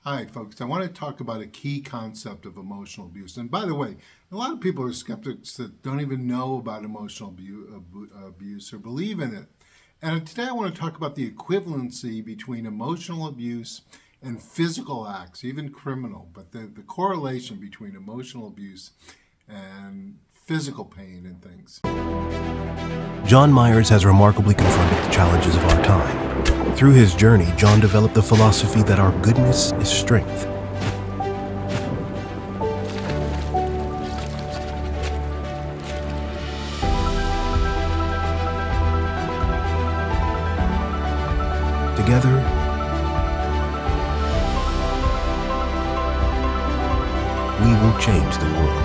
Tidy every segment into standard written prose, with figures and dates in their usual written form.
Hi, folks. I want to talk about a key concept of emotional abuse. And by the way, a lot of people are skeptics that don't even know about emotional abuse or believe in it. And today I want to talk about the equivalency between emotional abuse and physical acts, even criminal, but the correlation between emotional abuse and physical pain and things. John Myers has remarkably confronted the challenges of our time. Through his journey, John developed the philosophy that our goodness is strength. Together, we will change the world.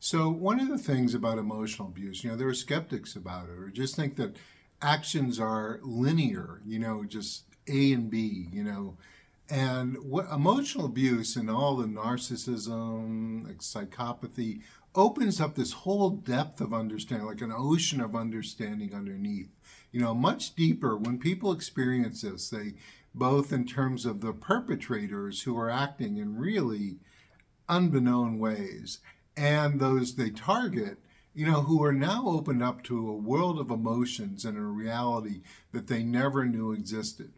So one of the things about emotional abuse, there are skeptics about it, or just think that actions are linear, just A and B, and what emotional abuse and all the narcissism, like psychopathy, opens up this whole depth of understanding, like an ocean of understanding underneath, much deeper. When people experience this, they both in terms of the perpetrators who are acting in really unbeknown ways, and those they target, who are now opened up to a world of emotions and a reality that they never knew existed.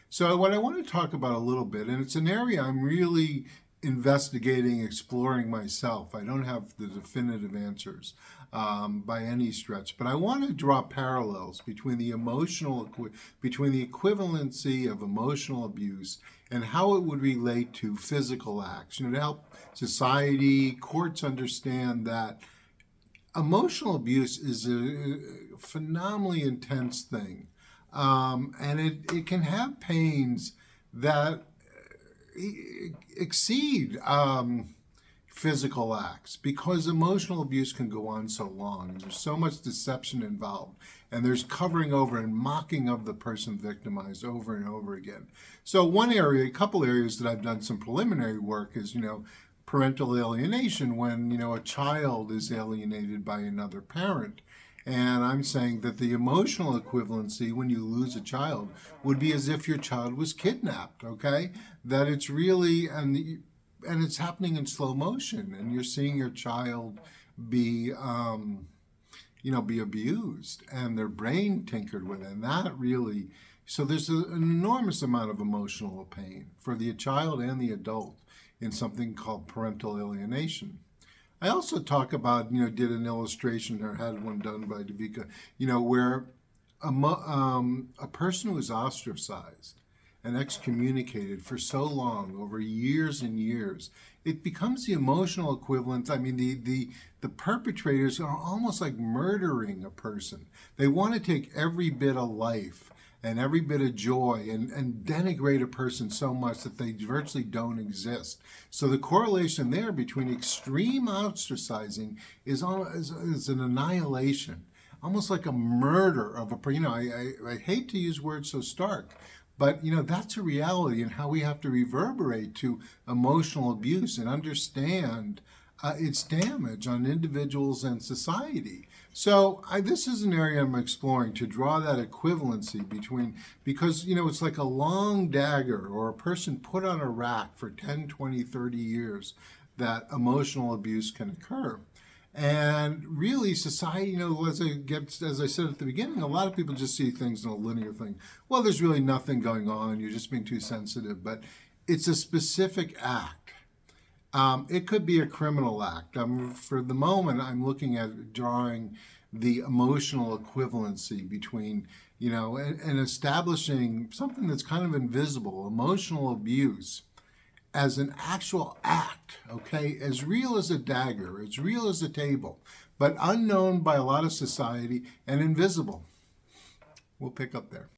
So what I want to talk about a little bit, and it's an area I'm really investigating, exploring myself. I don't have the definitive answers by any stretch, but I want to draw parallels between the equivalency of emotional abuse and how it would relate to physical acts. To help society, courts understand that emotional abuse is a phenomenally intense thing, and it can have pains that exceed physical acts, because emotional abuse can go on so long, and there's so much deception involved, and there's covering over and mocking of the person victimized over and over again. So one area, a couple areas that I've done some preliminary work is, parental alienation, when, a child is alienated by another parent. And I'm saying that the emotional equivalency when you lose a child would be as if your child was kidnapped, okay? That it's really, and it's happening in slow motion, and you're seeing your child be, be abused and their brain tinkered with it. And that really, so there's an enormous amount of emotional pain for the child and the adult in something called parental alienation. I also talk about, did an illustration or had one done by Devika, where a person who is ostracized and excommunicated for so long, over years and years, it becomes the emotional equivalent. I mean, the perpetrators are almost like murdering a person. They want to take every bit of life and every bit of joy and denigrate a person so much that they virtually don't exist. So the correlation there between extreme ostracizing is an annihilation, almost like a murder of a person. I hate to use words so stark, but that's a reality, and how we have to reverberate to emotional abuse and understand its damage on individuals and society. So this is an area I'm exploring, to draw that equivalency between, because, it's like a long dagger or a person put on a rack for 10, 20, 30 years that emotional abuse can occur. And really, society, as I said at the beginning, a lot of people just see things in a linear thing. Well, there's really nothing going on. You're just being too sensitive. But it's a specific act. It could be a criminal act. For the moment, I'm looking at drawing the emotional equivalency between, and establishing something that's kind of invisible, emotional abuse, as an actual act, okay, as real as a dagger, as real as a table, but unknown by a lot of society and invisible. We'll pick up there.